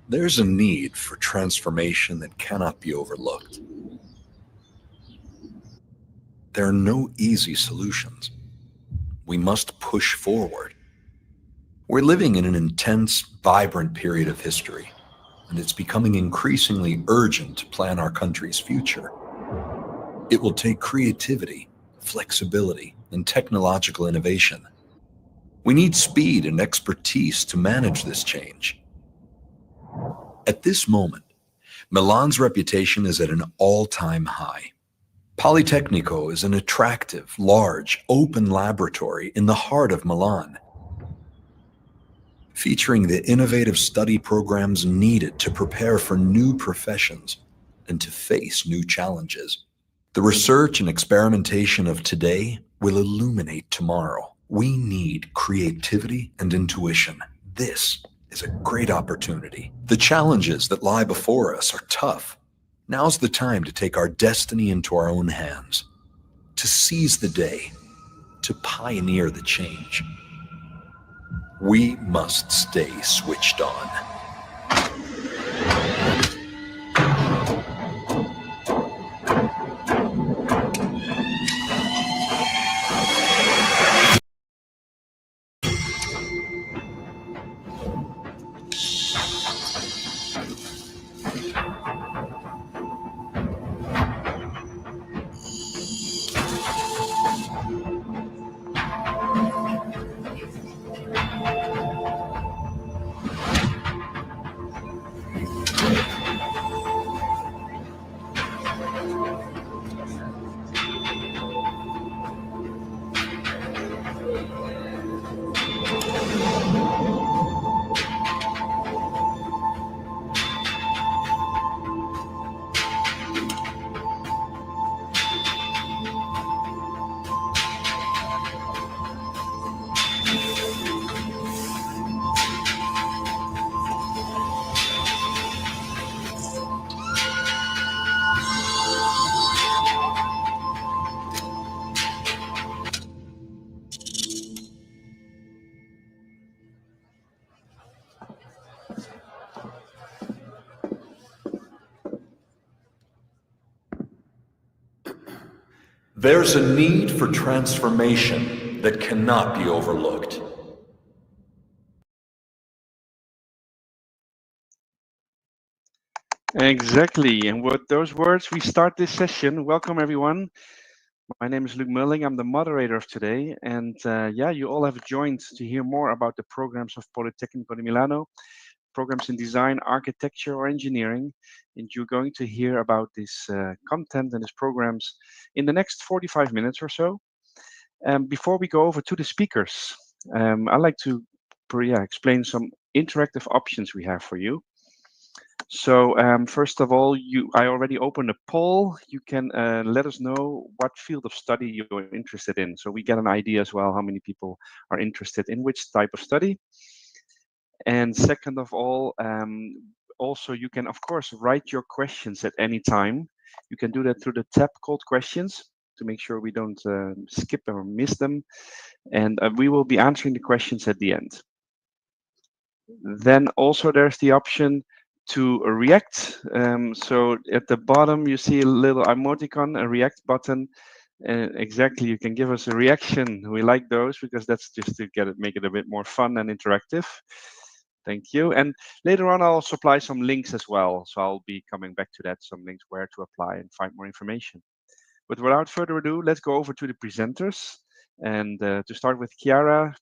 There's a need for transformation that cannot be overlooked. There are no easy solutions. We must push forward. We're living in an intense, vibrant period of history, and it's becoming increasingly urgent to plan our country's future. It will take creativity, flexibility, and technological innovation. We need speed and expertise to manage this change. At this moment, Milan's reputation is at an all-time high. Politecnico is an attractive, large, open laboratory in the heart of Milan, featuring the innovative study programs needed to prepare for new professions and to face new challenges. The research and experimentation of today will illuminate tomorrow. We need creativity and intuition. This is a great opportunity. The challenges that lie before us are tough. Now's the time to take our destiny into our own hands, to seize the day, to pioneer the change. We must stay switched on. There's a need for transformation that cannot be overlooked. Exactly. And with those words, we start this session. Welcome, everyone. My name is Luc Mulling. I'm the moderator of today. And yeah, you all have joined to hear more about the programs of Politecnico di Milano, programs in design, architecture, or engineering. And you're going to hear about this content and these programs in the next 45 minutes or so. Before we go over to the speakers, I'd like to explain some interactive options we have for you. So first of all, I already opened a poll. You can let us know what field of study you're interested in. So we get an idea as well how many people are interested in which type of study. And second of all, also you can of course write your questions at any time. You can do that through the tab called questions to make sure we don't skip or miss them. And we will be answering the questions at the end. Then also there's the option to react. So at the bottom, you see a little emoticon, a react button. Exactly, you can give us a reaction. We like those because that's just to make it a bit more fun and interactive. Thank you. And later on, I'll supply some links as well. So I'll be coming back to that, some links where to apply and find more information. But without further ado, let's go over to the presenters. And to start with Chiara,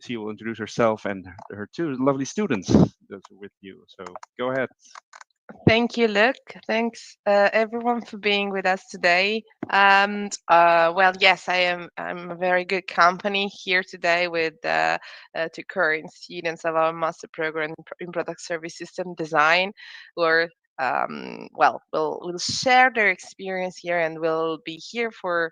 she will introduce herself and her two lovely students that are with you. So go ahead. Thank you, Luc. Thanks, everyone, for being with us today. And well, yes, I'm a very good company here today with two current students of our master program in product service system design, who are well, we'll share their experience here, and we'll be here for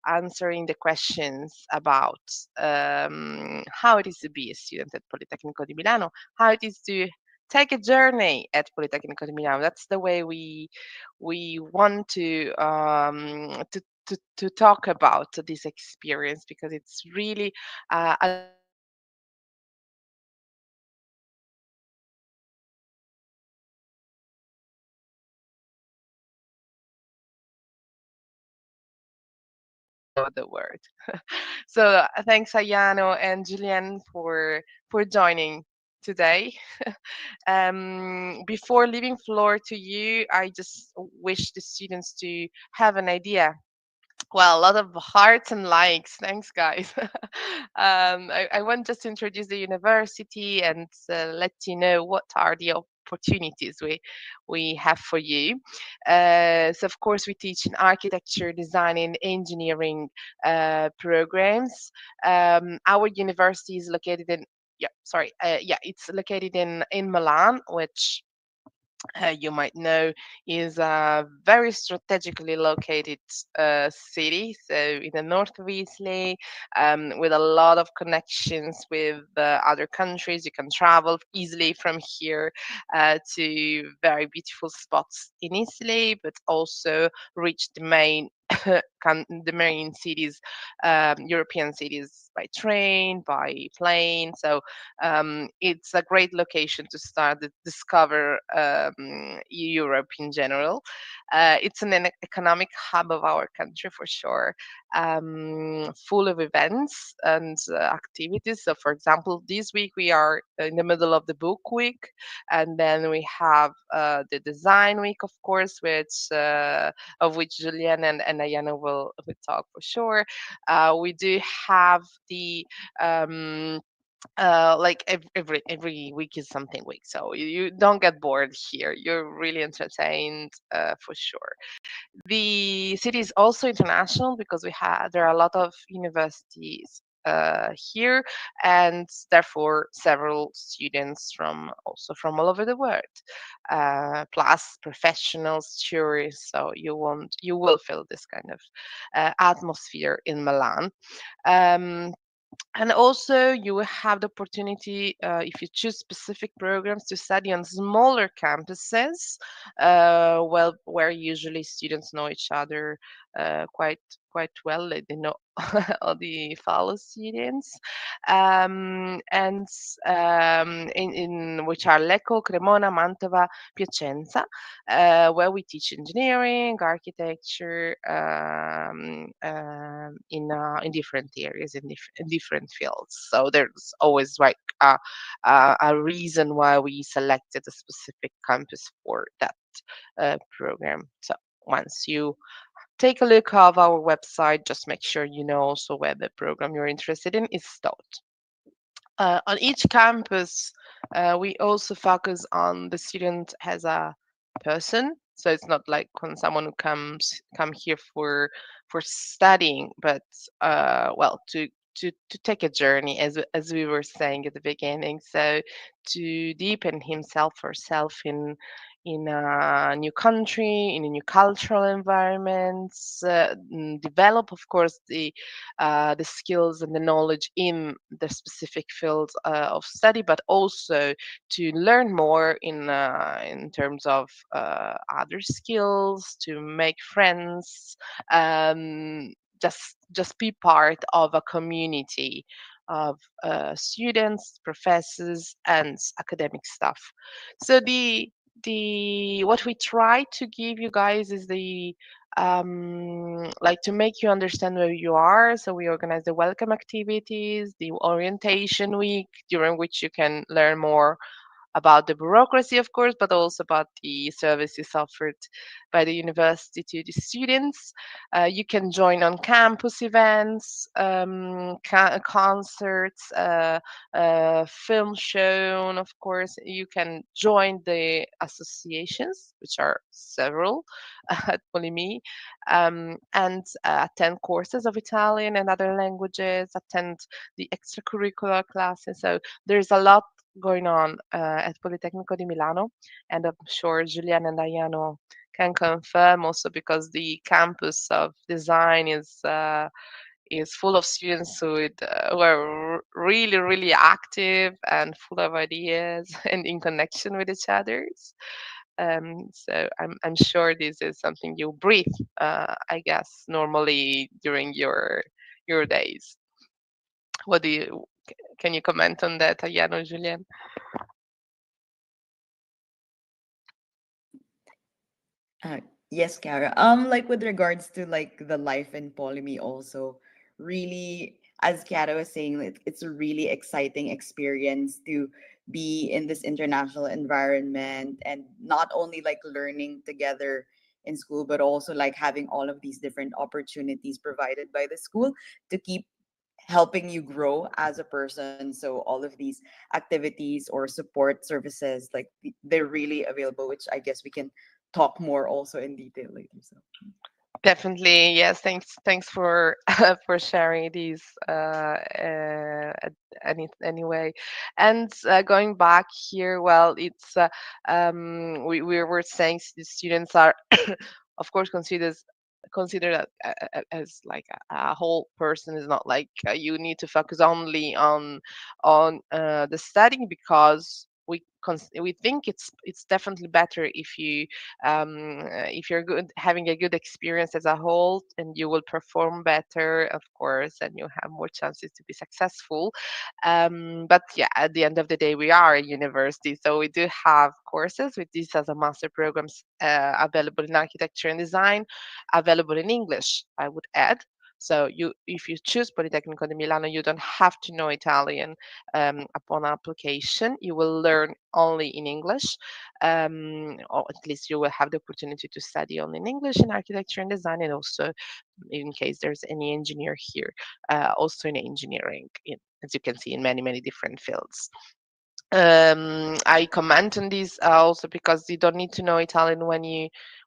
answering the questions about how it is to be a student at Politecnico di Milano, how it is to take a journey at Politecnico di Milano. That's the way we want to talk about this experience, because it's really a of the world. So thanks, Ayano and Julian, for joining today. Before leaving floor to you, I just wish the students to have an idea. Well, a lot of hearts and likes. Thanks, guys. I want just to introduce the university and let you know what are the opportunities we have for you. So, of course, we teach in architecture, design, and engineering programs. Our university is located in it's located in Milan, which you might know is a very strategically located city, so in the north of Italy, with a lot of connections with other countries. You can travel easily from here to very beautiful spots in Italy, but also reach the main the main cities, European cities, by train, by plane. So it's a great location to start to discover Europe in general. It's an economic hub of our country for sure, full of events and activities. So, for example, this week we are in the middle of the book week, and then we have the design week, of course, of which Julian and Ayana will talk for sure. We do have the like every week is something week, so you don't get bored here. You're really entertained for sure. The city is also international because there are a lot of universities here, and therefore several students from also from all over the world, plus professionals, tourists. So you will feel this kind of atmosphere in Milan. Um, and also, you will have the opportunity, if you choose specific programs, to study on smaller campuses, well, where usually students know each other quite well. They know all the fellow students, and in which are Lecco, Cremona, Mantova, Piacenza, where we teach engineering, architecture, in different areas, in different fields. So there's always like a reason why we selected a specific campus for that program. So once you take a look of our website, just make sure you know also where the program you're interested in is taught. On each campus, we also focus on the student as a person. So it's not like when someone who come here for studying, but well, to take a journey, as we were saying at the beginning. So to deepen himself or herself in a new country, in a new cultural environment, develop, of course, the skills and the knowledge in the specific field of study, but also to learn more in terms of other skills, to make friends, just be part of a community of students, professors, and academic staff. So the what we try to give you guys is the like to make you understand where you are. So we organize the welcome activities, the orientation week, during which you can learn more about the bureaucracy, of course, but also about the services offered by the university to the students. You can join on campus events, concerts, film shown, of course. You can join the associations, which are several at Polimi, and attend courses of Italian and other languages, attend the extracurricular classes. So there's a lot going on at Politecnico di Milano, and I'm sure Julian and Ayano can confirm also because the campus of design is full of students who are really active and full of ideas and in connection with each others. So I'm sure this is something you breathe, I guess, normally during your days. What do you can you comment on that, Ayano, Julian? Yes, Kara. Like with regards to like the life in Polemy also, really, as Kara was saying, it's a really exciting experience to be in this international environment and not only like learning together in school, but also like having all of these different opportunities provided by the school to keep helping you grow as a person. So all of these activities or support services, like they're really available, which I guess we can talk more also in detail later. So Definitely, yes. Thanks for for sharing these. Anyway, and going back here, well, it's we were saying the students are, of course, considered as like a whole person. Is not like you need to focus only on the studying, because we think it's definitely better if you're good, having a good experience as a whole, and you will perform better, of course, and you have more chances to be successful. But yeah, at the end of the day, we are a university, so we do have courses with this as a master programs available in architecture and design, available in English, I would add. So if you choose Politecnico di Milano, you don't have to know Italian upon application. You will learn only in English, or at least you will have the opportunity to study only in English in architecture and design, and also in case there's any engineer here, also in engineering, as you can see, in many different fields. I comment on this also because you don't need to know Italian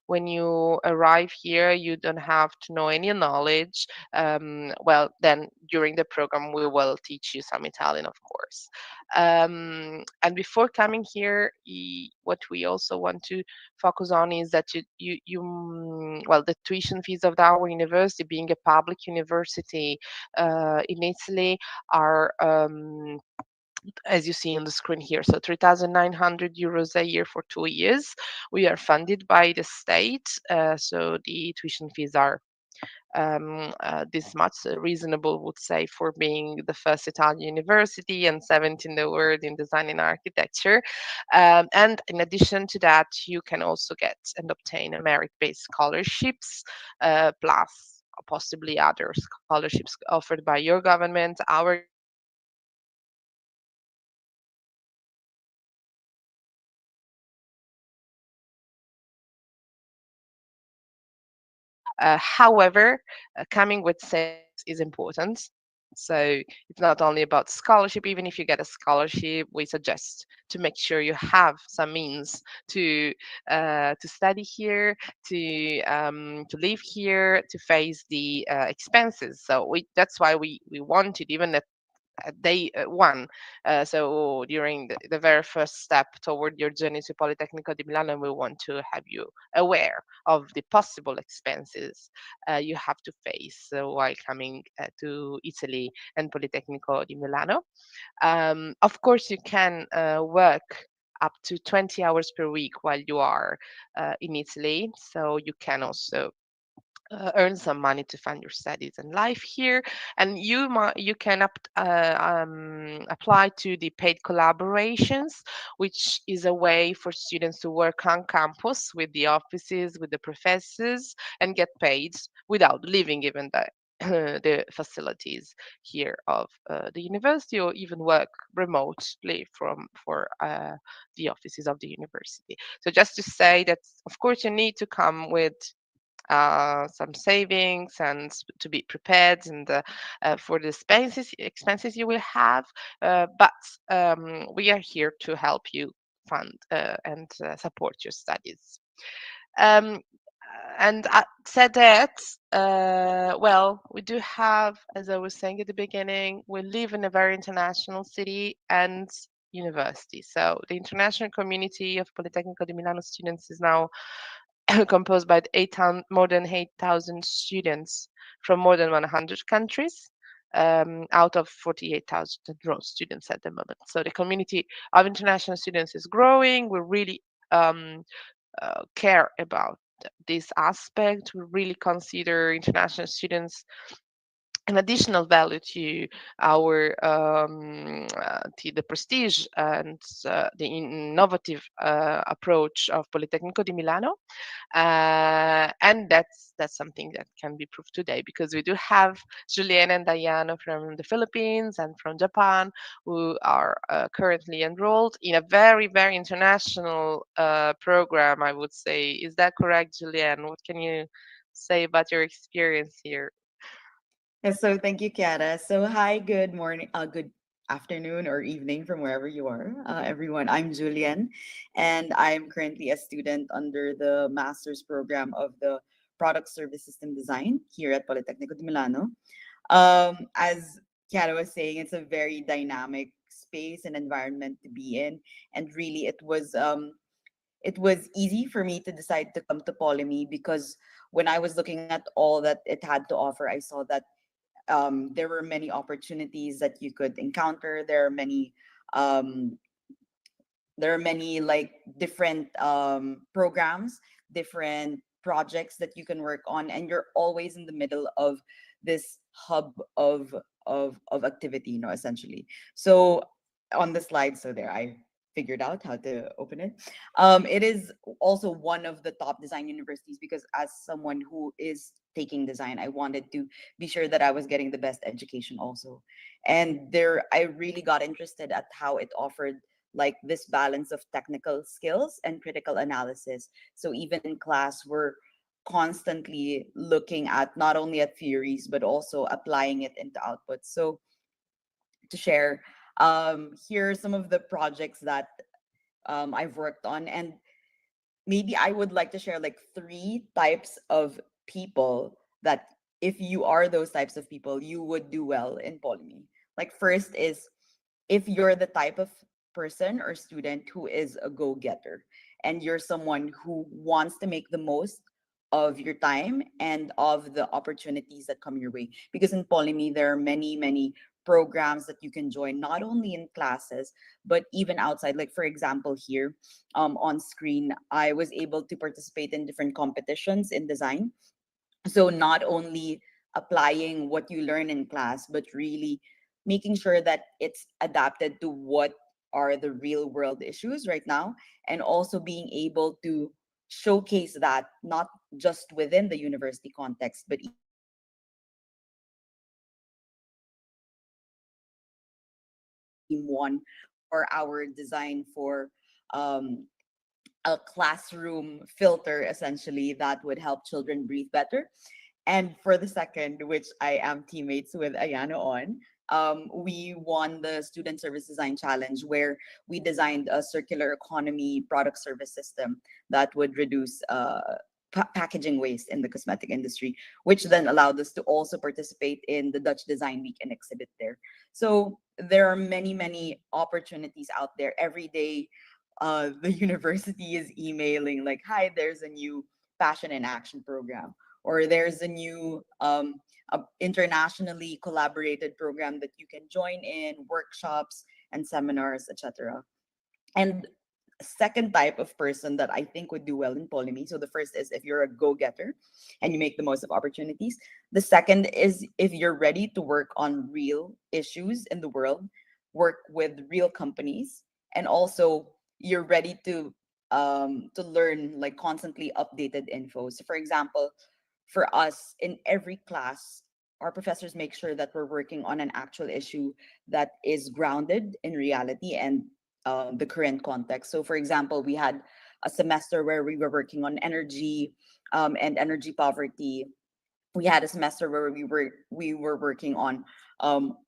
when you arrive here. You don't have to know any knowledge. Well, then during the program we will teach you some Italian, of course. And before coming here, what we also want to focus on is that well, the tuition fees of our university, being a public university in Italy, are as you see on the screen here. So 3,900 euros a year for 2 years. We are funded by the state, so the tuition fees are this much reasonable, would say, for being the first Italian university and seventh in the world in design and architecture. And in addition to that, you can also get and obtain a merit-based scholarships, plus possibly other scholarships offered by your government, our government, however, coming with savings is important. So it's not only about scholarship. Even if you get a scholarship, we suggest to make sure you have some means to study here, to live here, to face the expenses. So that's why we wanted, even at day one. So during the very first step toward your journey to Politecnico di Milano, we want to have you aware of the possible expenses you have to face while coming to Italy and Politecnico di Milano. Of course, you can work up to 20 hours per week while you are in Italy. So you can also earn some money to fund your studies and life here, and you can apply to the paid collaborations, which is a way for students to work on campus with the offices, with the professors, and get paid without leaving even the the facilities here of the university, or even work remotely from for the offices of the university. So just to say that, of course, you need to come with some savings and to be prepared and for the expenses you will have. But we are here to help you fund and support your studies. Um, and I said that, well, we do have, as I was saying at the beginning, we live in a very international city and university. So the international community of Politecnico di Milano students is now composed by more than 8,000 students from more than 100 countries, out of 48,000 enrolled students at the moment. So the community of international students is growing. We really um, care about this aspect. We really consider international students an additional value to our to the prestige and the innovative approach of Politecnico di Milano, and that's something that can be proved today because we do have Juliana and Diana from the Philippines and from Japan who are currently enrolled in a very international program. I would say, is that correct, Juliana? What can you say about your experience here? Yeah, so thank you, Kiara. So hi, good morning, good afternoon or evening from wherever you are, everyone. I'm Julian, and I'm currently a student under the master's program of the Product Service System Design here at Politecnico di Milano. As Kiara was saying, it's a very dynamic space and environment to be in, and really, it was easy for me to decide to come to Polyme because when I was looking at all that it had to offer, I saw that there were many opportunities that you could encounter. Um, there are many like different programs, different projects that you can work on, and you're always in the middle of this hub of activity, essentially. So on the slide, so there I figured out how to open it. It is also one of the top design universities because as someone who is taking design, I wanted to be sure that I was getting the best education also. And there I really got interested at how it offered like this balance of technical skills and critical analysis. So even in class, we're constantly looking at not only at theories but also applying it into outputs. So to share, here are some of the projects that I've worked on, and maybe I would like to share like three types of people that if you are those types of people, you would do well in Polyme. Like first is if you're the type of person or student who is a go-getter and you're someone who wants to make the most of your time and of the opportunities that come your way, because in Polyme there are many programs that you can join, not only in classes but even outside. Like for example here, on screen I was able to participate in different competitions in design. So not only applying what you learn in class but really making sure that it's adapted to what are the real world issues right now, and also being able to showcase that not just within the university context but even outside. So for example, we won our team won for our design for um, a classroom filter essentially that would help children breathe better. And for the second, which I am teammates with Ayano on, we won the Student Service Design Challenge where we designed a circular economy product service system that would reduce packaging waste in the cosmetic industry, which then allowed us to also participate in the Dutch Design Week and exhibit there. So there are many opportunities out there every day. The university is emailing like, "Hi, there's a new passion and action program," or there's a new internationally collaborated program that you can join in, workshops and seminars, etc. And second type of person that I think would do well in Polyme. So the first is if you're a go-getter and you make the most of opportunities. The second is if you're ready to work on real issues in the world, work with real companies, and also you're ready to learn like constantly updated info. So for example, for us in every class, our professors make sure that we're working on an actual issue that is grounded in reality and the current context. So, for example, we had a semester where we were working on energy and energy poverty. We had a semester where we were working on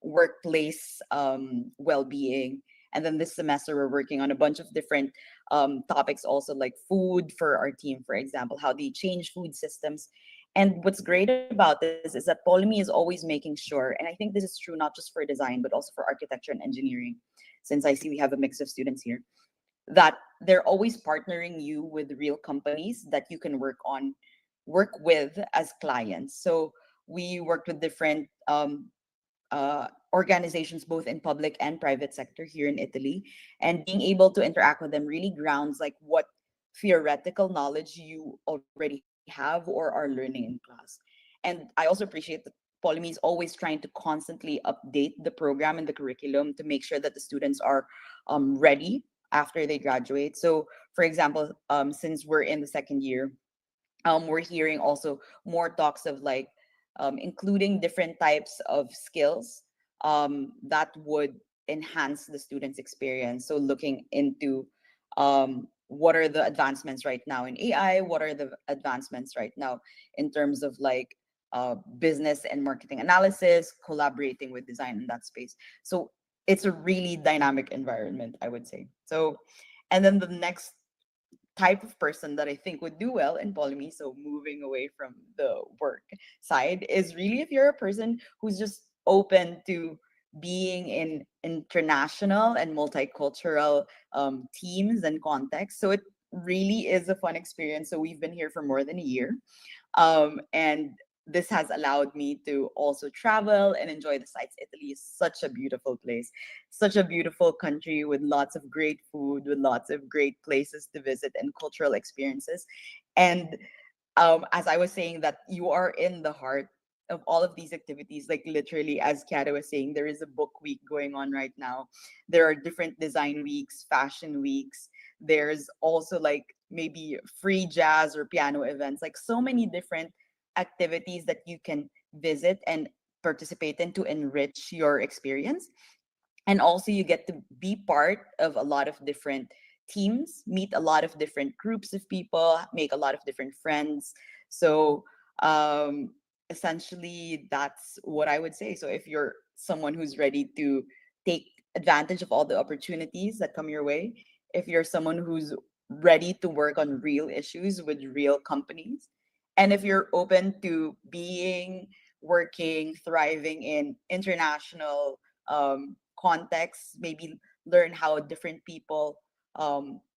workplace well-being, and then this semester we're working on a bunch of different topics, also like food for our team, for example, how they change food systems. And what's great about this is that Polyme is always making sure, and I think this is true not just for design but also for architecture and engineering, since I see we have a mix of students here, that they're always partnering you with real companies that you can work with as clients. So we worked with different organizations both in public and private sector here in Italy, and being able to interact with them really grounds like what theoretical knowledge you already have or are learning in class. And I also appreciate that Polyme is always trying to constantly update the program and the curriculum to make sure that the students are ready after they graduate. So, for example, since we're in the second year, we're hearing also more talks of like including different types of skills that would enhance the students' experience. So looking into what are the advancements right now in AI, what are the advancements right now in terms of like business and marketing analysis, collaborating with design in that space. So it's a really dynamic environment, I would say. So, and then the next type of person that I think would do well in Polymy, so moving away from the work side, is really if you're a person who's just open to being in international and multicultural teams and contexts. So it really is a fun experience. So we've been here for more than a year. And this has allowed me to also travel and enjoy the sights. Italy is such a beautiful place, such a beautiful country with lots of great food, with lots of great places to visit and cultural experiences. And as I was saying, that you are in the heart of all of these activities. Like literally, as Kiara was saying, there is a book week going on right now. There are different design weeks, fashion weeks. There's also like maybe free jazz or piano events, like so many different activities that you can visit and participate in to enrich your experience. And also you get to be part of a lot of different teams, meet a lot of different groups of people, make a lot of different friends. So essentially that's what I would say. So if you're someone who's ready to take advantage of all the opportunities that come your way, if you're someone who's ready to work on real issues with real companies, and if you're open to being, working, thriving in international contexts, maybe learn how different people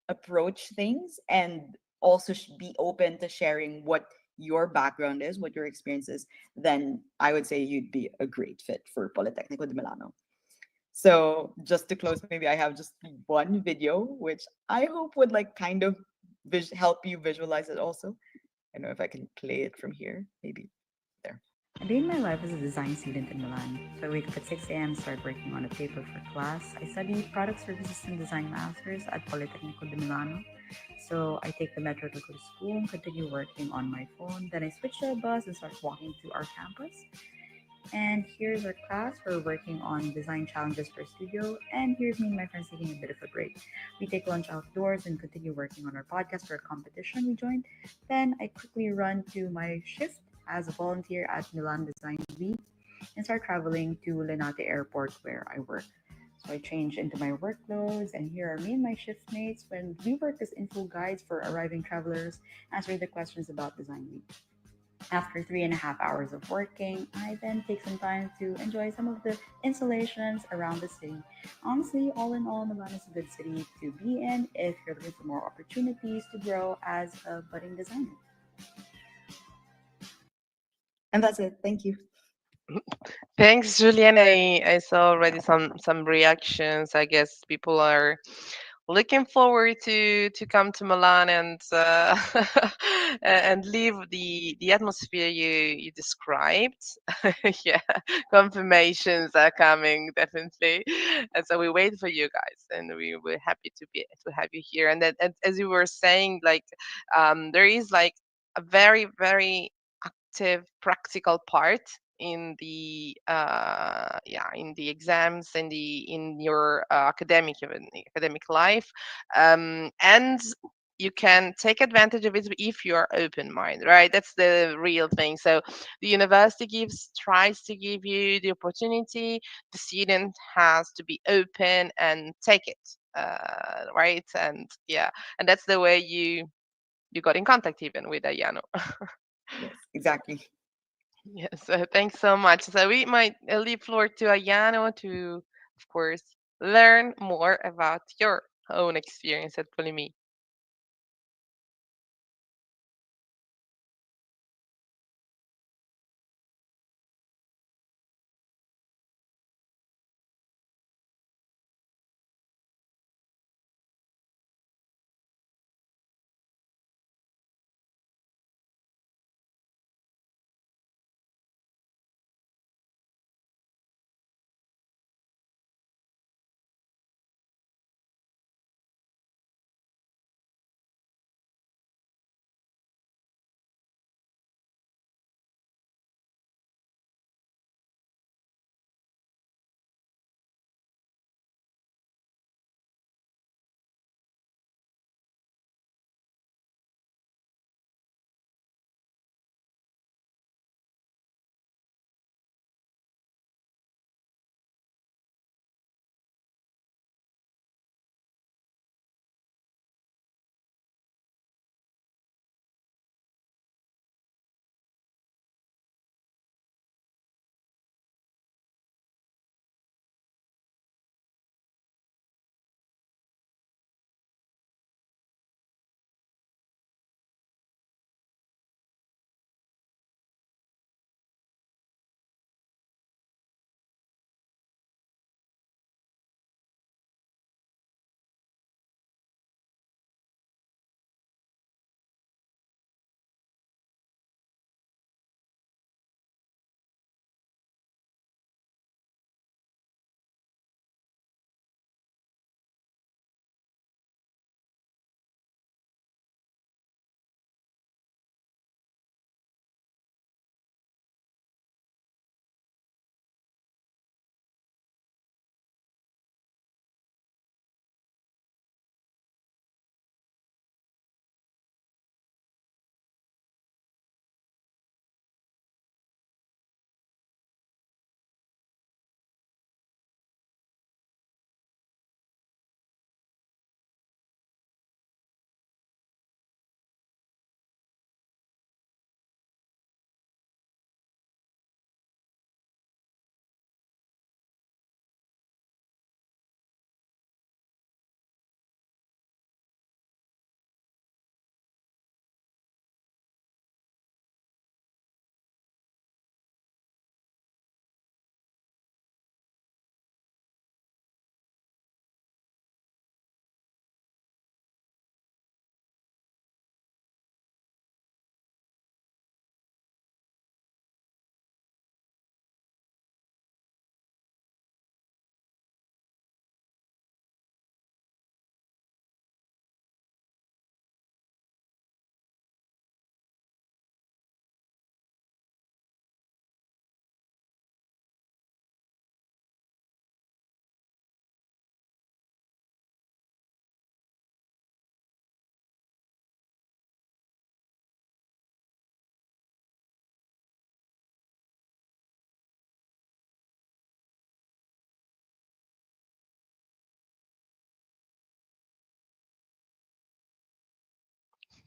approach things, and also be open to sharing what your background is, what your experience is, then I would say you'd be a great fit for Politecnico di Milano. So just to close, maybe I have just one video, which I hope would like kind of help you visualize it also. I don't know if I can play it from here, maybe there. A day in my life as a design student in Milan. So I wake up at 6 a.m., start working on a paper for class. I study product services and design masters at Politecnico di Milano. So I take the metro to go to school and continue working on my phone. Then I switch to a bus and start walking to our campus. And here's our class. We're working on design challenges for studio. And here's me and my friends taking a bit of a break. We take lunch outdoors and continue working on our podcast for a competition we joined. Then I quickly run to my shift as a volunteer at Milan Design Week and start traveling to Linate Airport where I work. So I change into my work clothes, and here are me and my shift mates when we work as info guides for arriving travelers, answering the questions about Design Week. After 3.5 hours of working, I then take some time to enjoy some of the installations around the city. Honestly, all in all, Milan is a good city to be in if you're looking for more opportunities to grow as a budding designer. And that's it. Thank you. Thanks, Julian. I saw already some reactions. I guess people are looking forward to come to Milan and and leave the atmosphere you described. Yeah, confirmations are coming definitely, and so we wait for you guys, and we're happy to have you here. And then, and as you were saying, like there is like a very active practical part in the in the exams, in your academic life, and you can take advantage of it if you are open minded, right? That's the real thing. So the university tries to give you the opportunity. The student has to be open and take it, right? And yeah, and that's the way you got in contact even with Ayano. Yes, exactly. Yes, thanks so much. So we might leave floor to Ayano to, of course, learn more about your own experience at Polimi.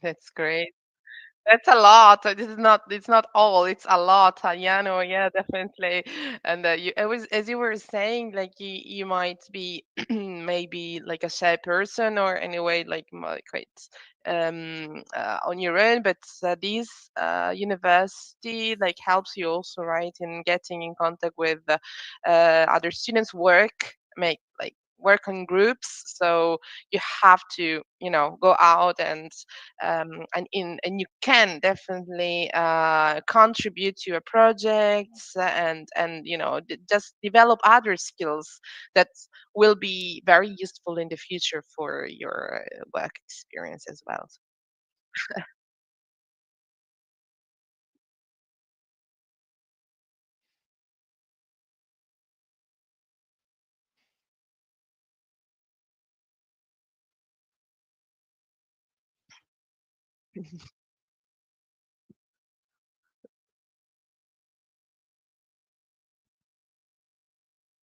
That's great. That's a lot. This is not. It's not all. It's a lot. Yeah, no, yeah, definitely. And you, it was as you were saying, like you might be maybe like a shy person or anyway, like quite on your own. But this university like helps you also, right, in getting in contact with other students, work, make like work on groups. So you have to, go out and you can definitely contribute to your projects and just develop other skills that will be very useful in the future for your work experience as well.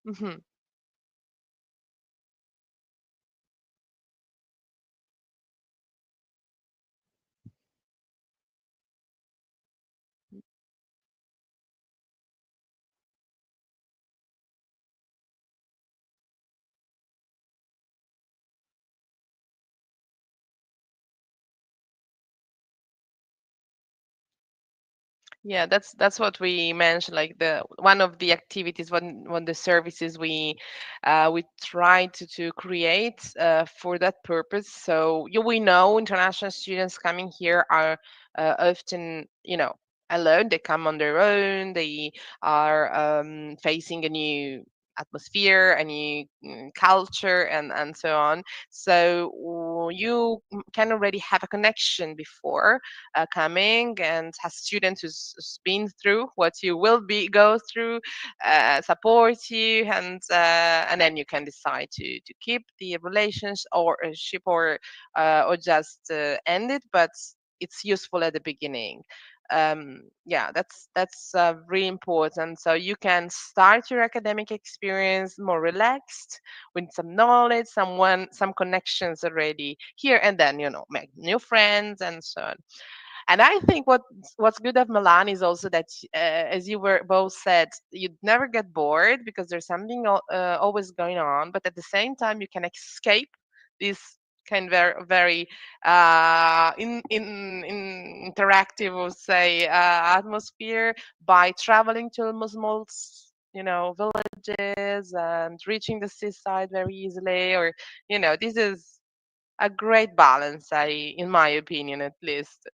Mhm. Yeah, that's what we mentioned. Like the one of the activities, one the services we try to create for that purpose. So we know international students coming here are often alone. They come on their own. They are facing a new atmosphere, a new culture, and so on. So you can already have a connection before coming and has students who's been through what you will be go through, support you, and then you can decide to keep the relationship or just end it. But it's useful at the beginning. Yeah, that's really important. So you can start your academic experience more relaxed with some knowledge, some connections already here, and then make new friends and so on. And I think what's good of Milan is also that, as you were both said, you'd never get bored because there's something always going on. But at the same time, you can escape this kind of very in interactive, or say, atmosphere by traveling to almost small, villages and reaching the seaside very easily. Or this is a great balance, in my opinion, at least.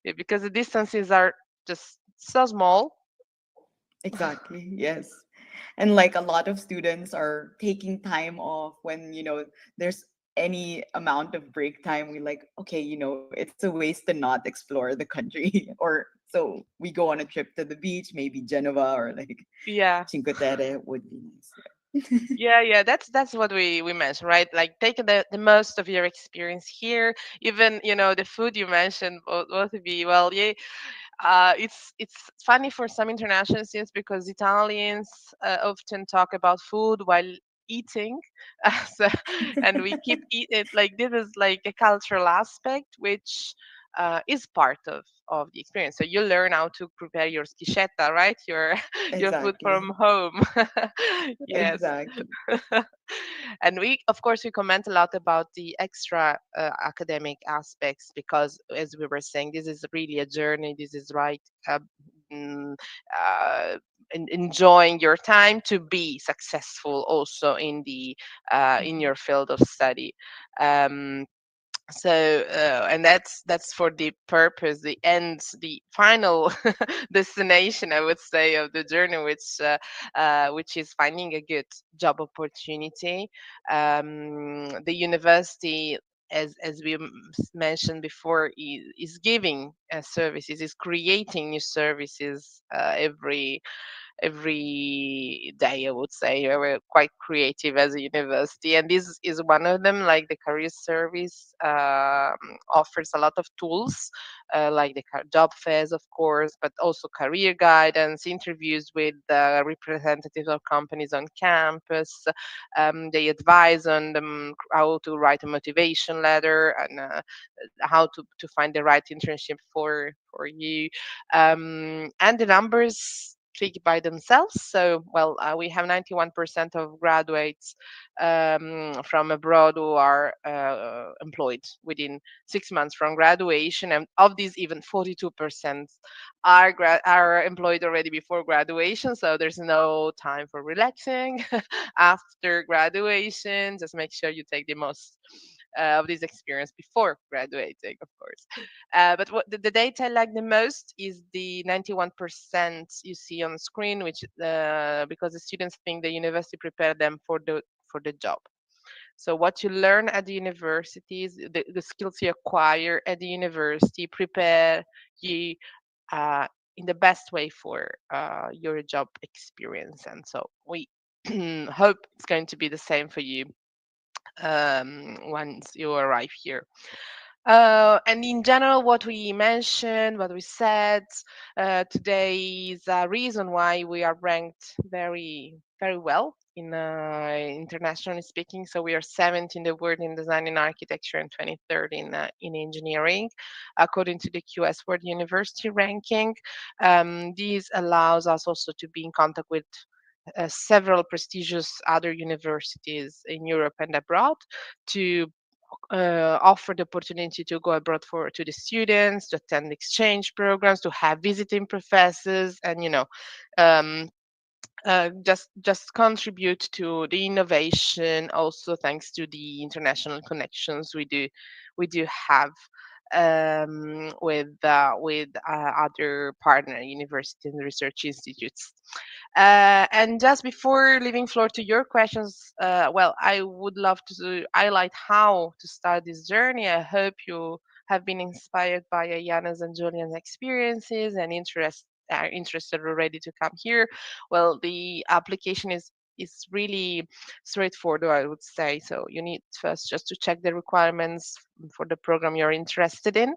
Yeah, because the distances are just so small. Exactly. Yes. And like a lot of students are taking time off when, there's any amount of break time. We like, okay, it's a waste to not explore the country. Or so we go on a trip to the beach, maybe Genova or like Yeah. Cinque Terre would be nice. Yeah, that's what we mentioned, right? Like taking the most of your experience here. Even the food you mentioned, both of you. Well, yeah, it's funny for some international students because Italians often talk about food while eating. So, and we keep eat it like this is like a cultural aspect which is part of the experience. So you learn how to prepare your schiscetta, right? Your your food from Exactly. home. Yes. Exactly. And we, of course, we comment a lot about the extra academic aspects because, as we were saying, this is really a journey. This is right. Mm, Enjoying your time to be successful also in Mhm. your field of study. Um, and that's for the purpose, the end, the final destination, I would say, of the journey, which is finding a good job opportunity. The university, as we mentioned before, is giving services, is creating new services every day. I would say we're quite creative as a university, and this is one of them. Like the career service offers a lot of tools, like the job fairs, of course, but also career guidance, interviews with representatives of companies on campus. They advise on them how to write a motivation letter and how to find the right internship for you. And the numbers speak by themselves. So, well, we have 91% of graduates from abroad who are employed within 6 months from graduation, and of these, even 42% are employed already before graduation. So there's no time for relaxing after graduation. Just make sure you take the most of this experience before graduating, of course. But what the data I like the most is the 91% you see on screen, which because the students think the university prepared them for the job. So what you learn at the universities, the skills you acquire at the university prepare you uh, in the best way for your job experience. And so we hope it's going to be the same for you once you arrive here. And in general, what we mentioned, what we said today is a reason why we are ranked very, very well in internationally speaking. So we are seventh in the world in design and architecture and 23rd in engineering, according to the QS World University ranking. This allows us also to be in contact with several prestigious other universities in Europe and abroad to offer the opportunity to go abroad for to the students, to attend exchange programs, to have visiting professors, and um, just contribute to the innovation. Also, thanks to the international connections we do have with other partner universities and research institutes. And just before leaving floor to your questions, well, I would love to highlight how to start this journey. I hope you have been inspired by Ayana's and Julian's experiences and are interested already to come here. Well, the application is really straightforward, I would say. So you need first just to check the requirements for the program you're interested in,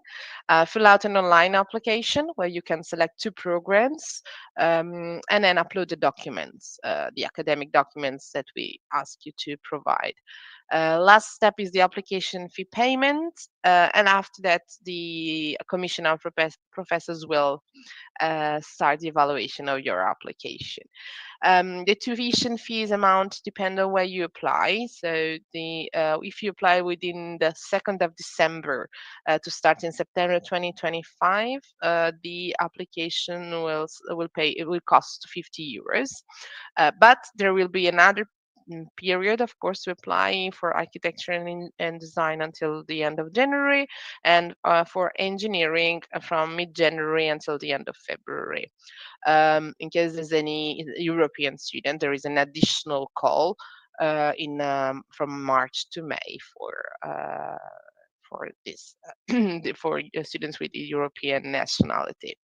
fill out an online application where you can select two programs, and then upload the documents, the academic documents that we ask you to provide. Last step is the application fee payment, and after that, the commission of professors will start the evaluation of your application. The tuition fees amount depend on where you apply. So the if you apply within the 2nd of December to start in September 2025, the application will cost 50 euros. But there will be another period, of course, to apply for architecture and design until the end of January, and for engineering from mid-January until the end of February. In case there's any European student, there is an additional call in from March to May for this for students with European nationality.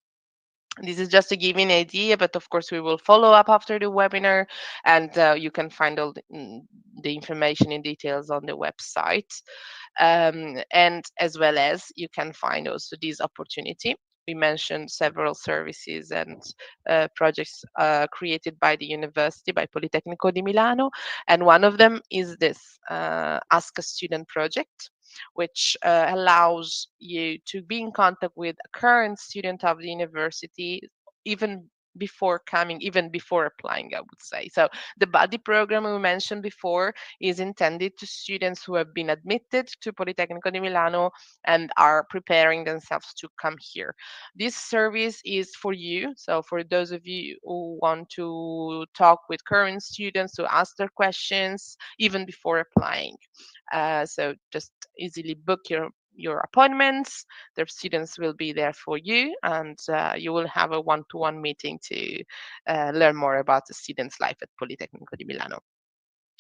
This is just to give you an idea, but of course we will follow up after the webinar, and you can find all the information in details on the website. And as well as you can find also this opportunity. We mentioned several services and projects created by the university, by Politecnico di Milano, and one of them is this Ask a Student project, which allows you to be in contact with a current student of the university even before coming, even before applying, I would say. So the buddy program we mentioned before is intended to students who have been admitted to Politecnico di Milano and are preparing themselves to come here. This service is for you. So for those of you who want to talk with current students, to ask their questions even before applying. So just easily book your appointments. The students will be there for you, and you will have a one-to-one meeting to learn more about the students' life at Politecnico di Milano.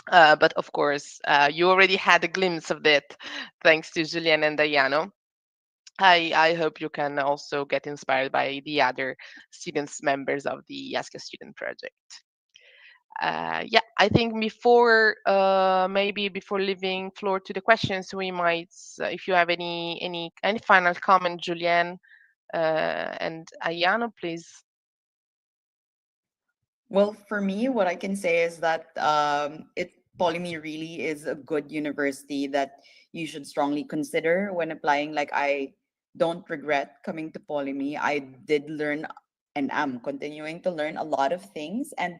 But of course, you already had a glimpse of that thanks to Julian and Diano. I hope you can also get inspired by the other students members of the Ask a Student project. Yeah, I think before maybe before leaving floor to the questions, we might, if you have any final comment, Julianne and Ayano, please. Well, for me, what I can say is that Polyme really is a good university that you should strongly consider when applying. Like, I don't regret coming to Polyme. I did learn and am continuing to learn a lot of things, and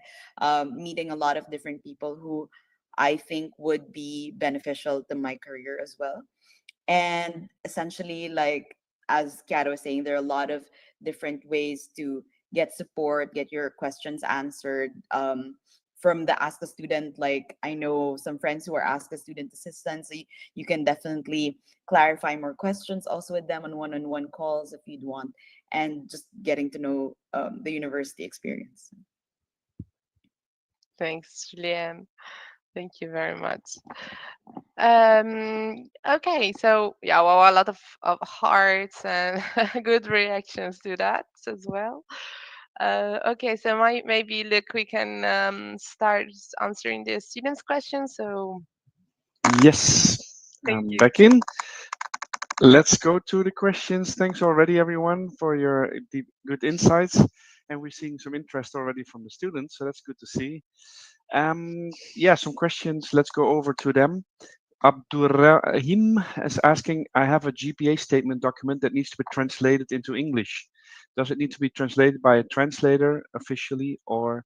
meeting a lot of different people who I think would be beneficial to my career as well. And essentially, like as Kiara was saying, there are a lot of different ways to get support, get your questions answered. From the Ask a Student, like I know some friends who are Ask a Student assistants. So you can definitely clarify more questions also with them on one-on-one calls if you'd want, and just getting to know the university experience. Thanks, Julianne. Thank you very much. Okay, so yeah, well, a lot of hearts and good reactions to that as well. Okay, so maybe look, we can start answering the students' questions. So Yes, thank I'm you. back in. Let's go to the questions. Thanks already, everyone, for your deep, good insights. And we're seeing some interest already from the students, so that's good to see. Yeah, some questions. Let's go over to them. Abdurrahim is asking, I have a GPA statement document that needs to be translated into English. Does it need to be translated by a translator officially or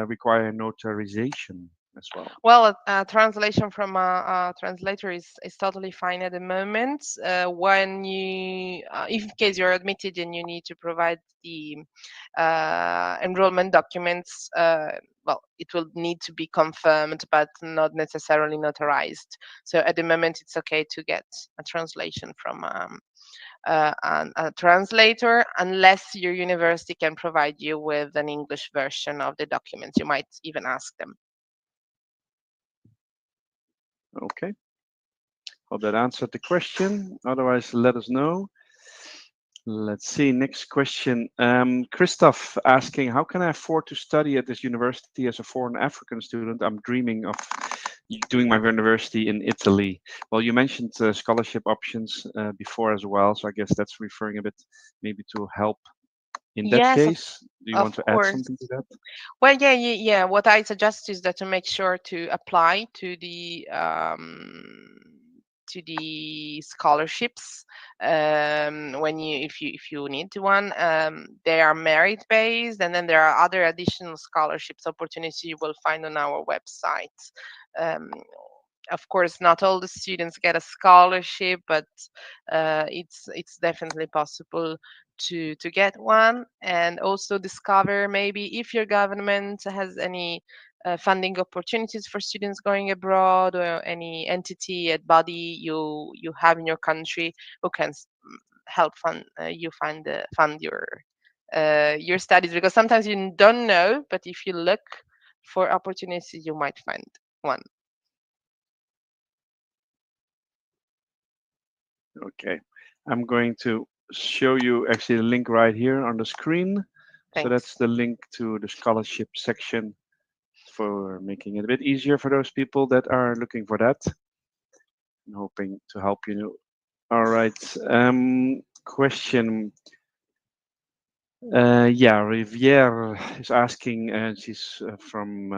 require notarization as well? Well, a translation from a translator is totally fine at the moment. When you, if in case you're admitted and you need to provide the enrollment documents, well, it will need to be confirmed, but not necessarily notarized. So at the moment, it's okay to get a translation from a translator, unless your university can provide you with an English version of the documents. You might even ask them. Okay. Hope that answered the question. Otherwise, let us know. Let's see. Next question. Christoph asking, how can I afford to study at this university as a foreign African student? I'm dreaming of doing my university in Italy. Well, you mentioned scholarship options before as well, so I guess that's referring a bit maybe to help in that Yes, case. Do you of want to add course. something to that? Well, yeah. What I suggest is that to make sure to apply to the scholarships when you if you need one. They are merit based, and then there are other additional scholarships opportunities you will find on our website. Um, of course, not all the students get a scholarship, but it's definitely possible to get one, and also discover maybe if your government has any funding opportunities for students going abroad, or any entity and body you have in your country who can help fund you fund your studies, because sometimes you don't know, but if you look for opportunities you might find one. Okay. I'm going to show you actually the link right here on the screen. So that's Thanks. the link to the scholarship section for making it a bit easier for those people that are looking for that. I'm hoping to help you. All right. Question. Yeah, Rivière is asking, and she's from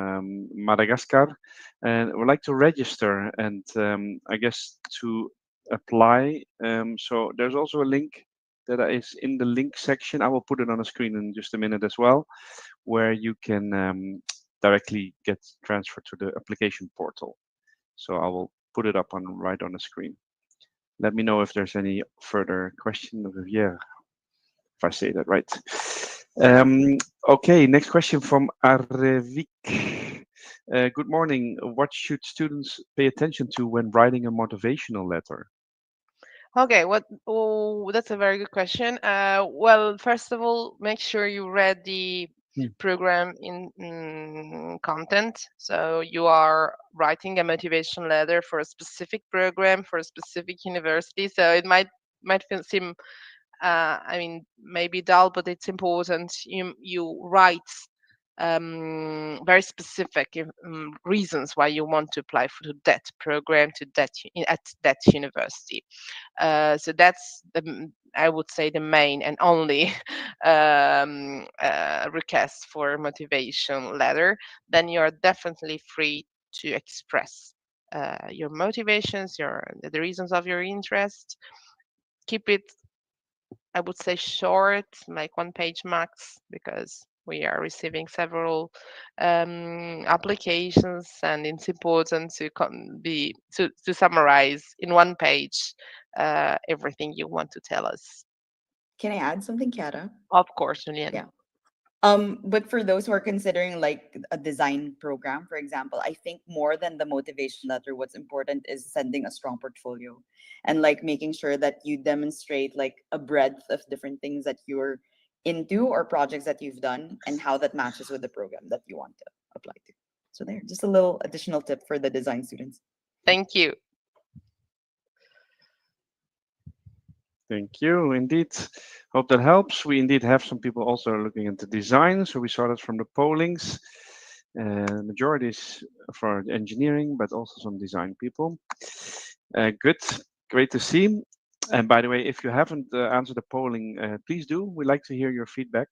Madagascar, and would like to register and I guess to apply. So there's also a link that is in the link section. I will put it on the screen in just a minute as well, where you can directly get transferred to the application portal. So I will put it up on right on the screen. Let me know if there's any further question, Rivière, if I say that right. Okay, next question from Arevik. Good morning. What should students pay attention to when writing a motivational letter? Okay, that's a very good question. Well, first of all, make sure you read the Hmm. program in content. So you are writing a motivation letter for a specific program for a specific university. So it might might seem I mean, maybe dull, but it's important. You write very specific reasons why you want to apply for that program at that university. So that's I would say the main and only request for motivation letter. Then you are definitely free to express your motivations, the reasons of your interest. Keep it, I would say, short, like 1 page max, because we are receiving several applications, and it's important to to summarize in 1 page everything you want to tell us. Can I add something, Kiara? Of course, Julian. Yeah. But for those who are considering like a design program, for example, I think more than the motivation letter, what's important is sending a strong portfolio and like making sure that you demonstrate like a breadth of different things that you're into or projects that you've done and how that matches with the program that you want to apply to. So there, just a little additional tip for the design students. Thank you. Thank you. Indeed. Hope that helps. We indeed have some people also looking into design. So we started from the pollings. Majority is for engineering, but also some design people. Good. Great to see. And by the way, if you haven't answered the polling, please do. We like to hear your feedback.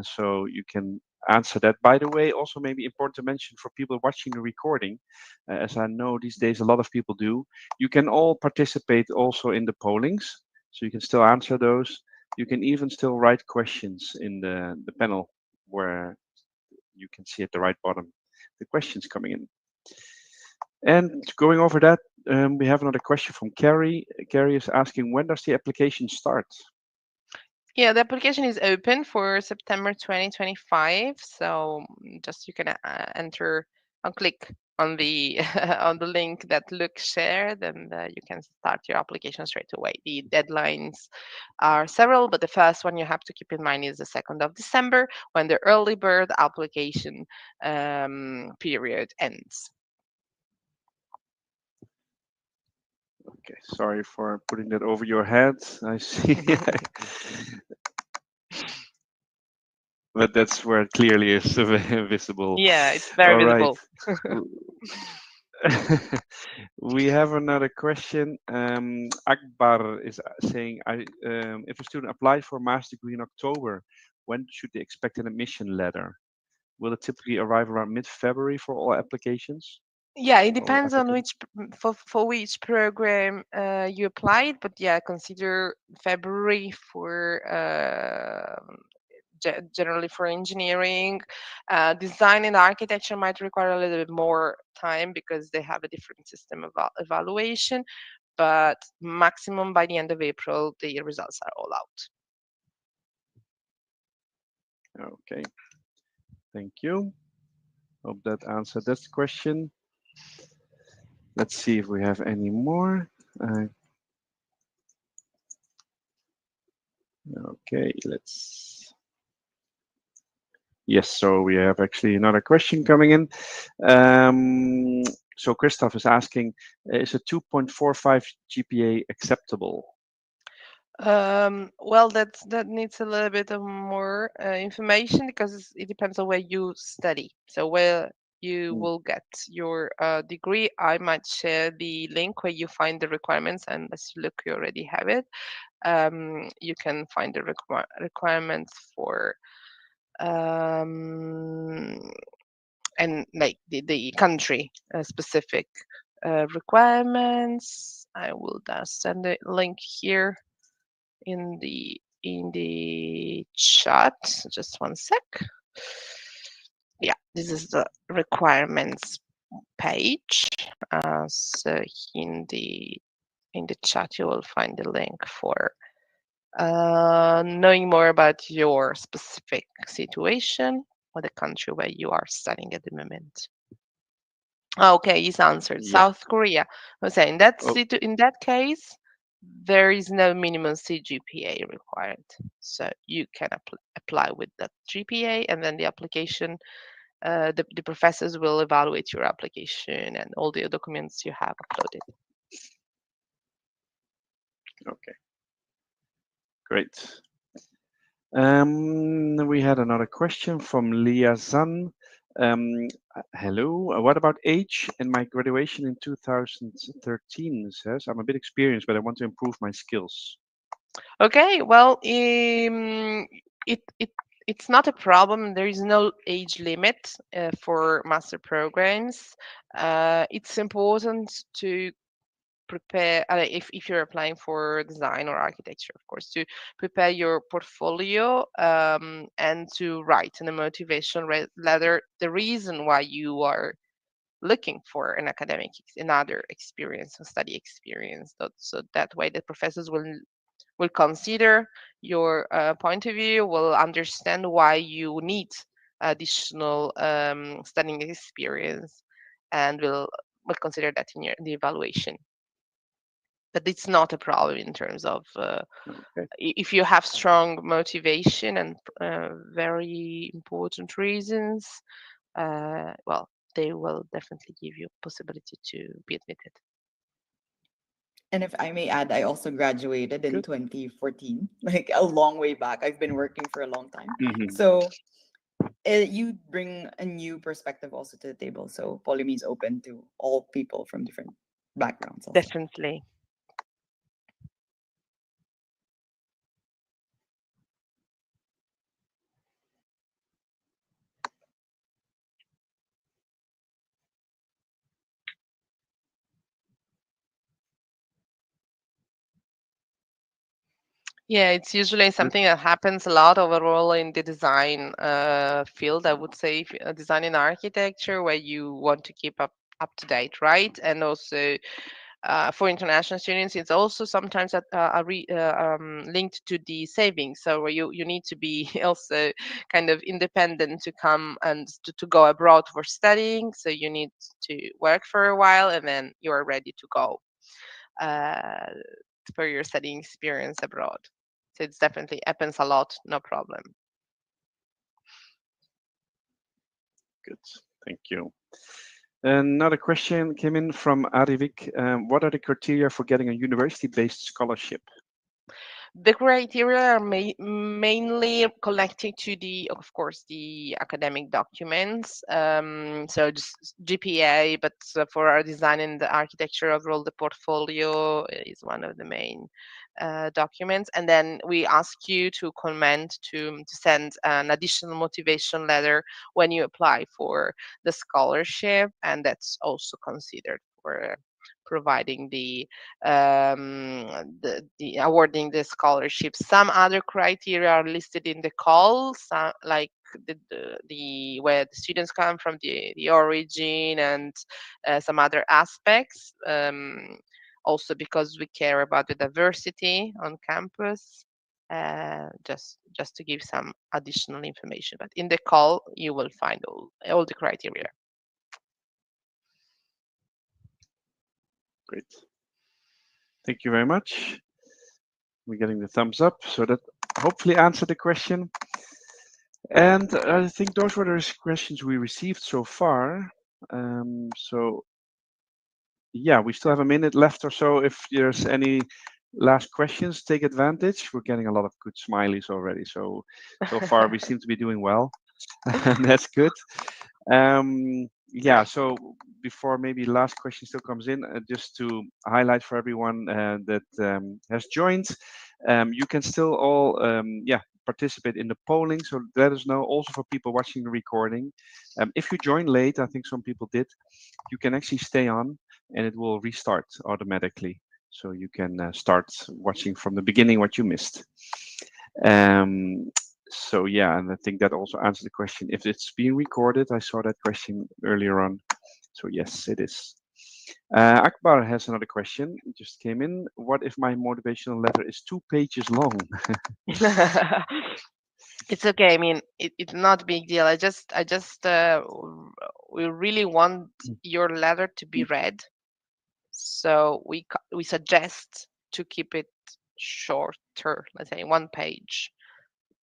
So you can answer that. By the way, also maybe important to mention for people watching the recording, as I know these days a lot of people do, you can all participate also in the pollings. So you can still answer those. You can even still write questions in the panel where you can see at the right bottom the questions coming in. And going over that, we have another question from Carrie. Carrie is asking, when does the application start? Yeah, the application is open for September 2025. So just you can enter and click on the on the link that Luke shared, and you can start your application straight away. The deadlines are several, but the first one you have to keep in mind is the 2nd of December, when the early bird application period ends. Okay, sorry for putting that over your head. I see. But that's where it clearly is visible. Yeah, it's very All visible. right. We have another question. Akbar is saying, if a student applied for a master's degree in October, when should they expect an admission letter? Will it typically arrive around mid-February for all applications? Yeah, it All depends on applicants? for which program you applied, but yeah, consider February for generally for engineering. Design and architecture might require a little bit more time because they have a different system of evaluation, but maximum by the end of April, the results are all out. Okay, thank you. Hope that answered this question. Let's see if we have any more. Okay, let's. Yes, so we have actually another question coming in. So Christoph is asking, is a 2.45 GPA acceptable? Well, that needs a little bit of more information because it depends on where you study. So where you will get your degree, I might share the link where you find the requirements, and as you look, you already have it. You can find the requirements for and like the country specific requirements. I will just send the link here in the chat. Just 1 sec. Yeah, this is the requirements page. So in the chat you will find the link for knowing more about your specific situation or the country where you are studying at the moment. Okay, he's answered. Yeah. South Korea. I say in that Oh. in that case, there is no minimum CGPA required, so you can apply with that GPA, and then the application, the professors will evaluate your application and all the documents you have uploaded. Okay, Great. We had another question from Leah Zan. Hello, what about age and my graduation in 2013? Says, I'm a bit experienced, but I want to improve my skills. Okay, well, it's not a problem. There is no age limit for master programs. It's important to prepare if you're applying for design or architecture, of course, to prepare your portfolio and to write in a motivation letter the reason why you are looking for an another experience, a study experience. So that way the professors will consider your point of view, will understand why you need additional studying experience, and will consider that in the evaluation. But it's not a problem in terms of Okay. if you have strong motivation and very important reasons. Well, they will definitely give you possibility to be admitted. And if I may add, I also graduated in Good. 2014, like a long way back. I've been working for a long time. Mhm. So you bring a new perspective also to the table. So Polyme is open to all people from different backgrounds also. Definitely. Yeah, it's usually something that happens a lot overall in the design field. I would say design and architecture, where you want to keep up to date, right? And also for international students, it's also sometimes linked to the savings. So where you need to be also kind of independent to come and to go abroad for studying. So you need to work for a while, and then you are ready to go uh, for your studying experience abroad. So it's definitely happens a lot, no problem. Good. Thank you. Another question came in from Arivik. What are the criteria for getting a university-based scholarship? The criteria are mainly connected to the, of course, the academic documents. So just GPA, but for our design and the architecture overall, the portfolio is one of the main documents. And then we ask you to comment to send an additional motivation letter when you apply for the scholarship, and that's also considered for providing the awarding the scholarship. Some other criteria are listed in the call, like the where the students come from, the origin, and some other aspects. Also because we care about the diversity on campus. Just to give some additional information, but in the call you will find all the criteria. Great. Thank you very much. We're getting the thumbs up, so that hopefully answered the question. And I think those were the questions we received so far. So yeah, we still have a minute left or so. If there's any last questions, take advantage. We're getting a lot of good smileys already. So far we seem to be doing well. That's good. Yeah, so before maybe last question still comes in, just to highlight for everyone that has joined, you can still all participate in the polling. So let us know, also for people watching the recording. If you join late, I think some people did, you can actually stay on and it will restart automatically. So you can start watching from the beginning what you missed. So yeah, and I think that also answers the question. If it's being recorded, I saw that question earlier on. So yes, it is. Akbar has another question. It just came in. What if my motivational letter is 2 pages long? It's okay. I mean, it's not a big deal. We really want your letter to be read, so we suggest to keep it shorter. Let's say 1 page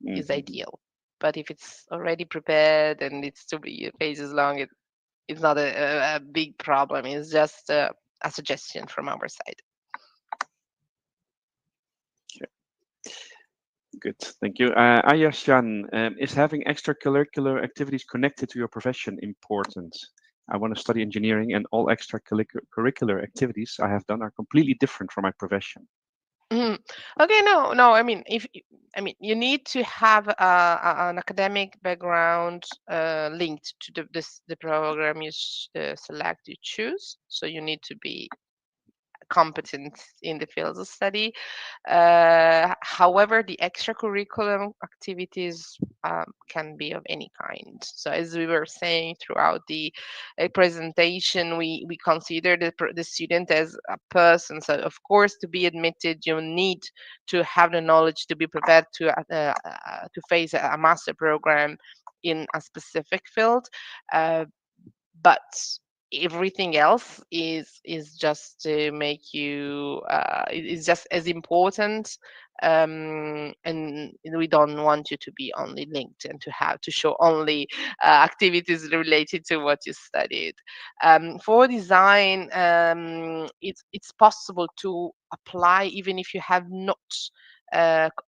is ideal. But if it's already prepared and it's 2 pages long, it's not a big problem. It's just a suggestion from our side. Good, thank you. Ayashan, is having extracurricular activities connected to your profession important? I want to study engineering, and all extracurricular activities I have done are completely different from my profession. Mhm. Okay, no. I mean, you need to have an academic background linked to the program you select, you choose. So you need to be competent in the fields of study. However, the extracurricular activities can be of any kind. So, as we were saying throughout the presentation, we consider the student as a person. So, of course, to be admitted, you need to have the knowledge to be prepared to face a master program in a specific field. But everything else is just to make you is just as important, and we don't want you to be only linked and to have to show only activities related to what you studied. For design, it's possible to apply even if you have not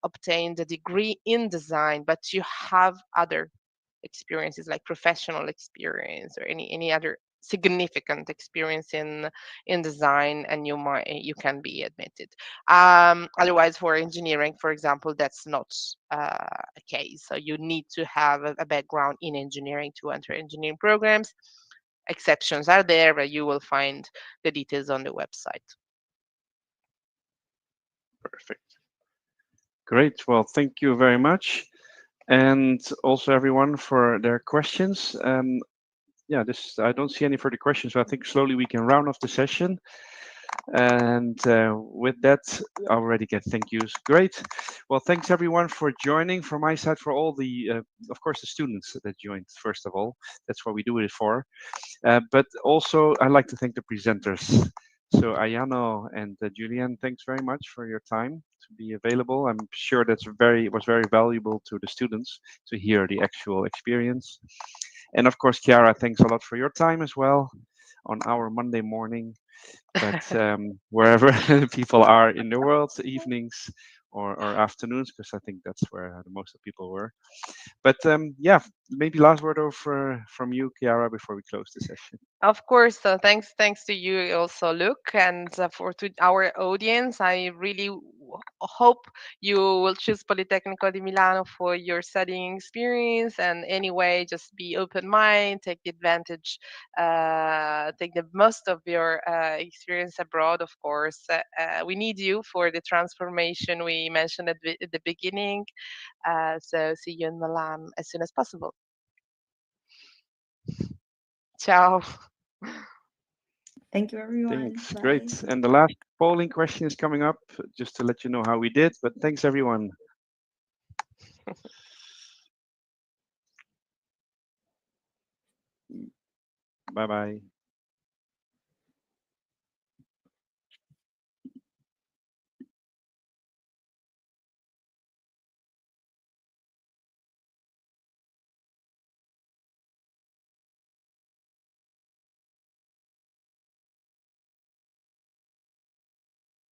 obtained a degree in design, but you have other experiences like professional experience or any other significant experience in design, and you can be admitted. Otherwise, for engineering, for example, that's not a case. So you need to have a background in engineering to enter engineering programs. Exceptions are there, but you will find the details on the website. Perfect. Great. Well, thank you very much. And also everyone for their questions. Yeah, I don't see any further questions, so I think slowly we can round off the session. And with that, I already get thank yous. Great. Well, thanks everyone for joining. From my side, for all the, of course, the students that joined, first of all. That's what we do it for. But also, I'd like to thank the presenters. So Ayano and Julian, thanks very much for your time to be available. I'm sure it was very valuable to the students to hear the actual experience. And of course, Chiara, thanks a lot for your time as well on our Monday morning. But wherever people are in the world, evenings or afternoons, because I think that's where the most of people were. But yeah, maybe last word over from you, Chiara, before we close the session. Of course, thanks to you also, Luke, and for to our audience. I really hope you will choose Politecnico di Milano for your studying experience. And anyway, just be open mind, take the advantage, take the most of your experience abroad. Of course, we need you for the transformation we mentioned at the beginning. So see you in Milan as soon as possible. Ciao. Thank you, everyone. Thanks. Bye. Great. And the last polling question is coming up, just to let you know how we did. But thanks, everyone. Bye-bye.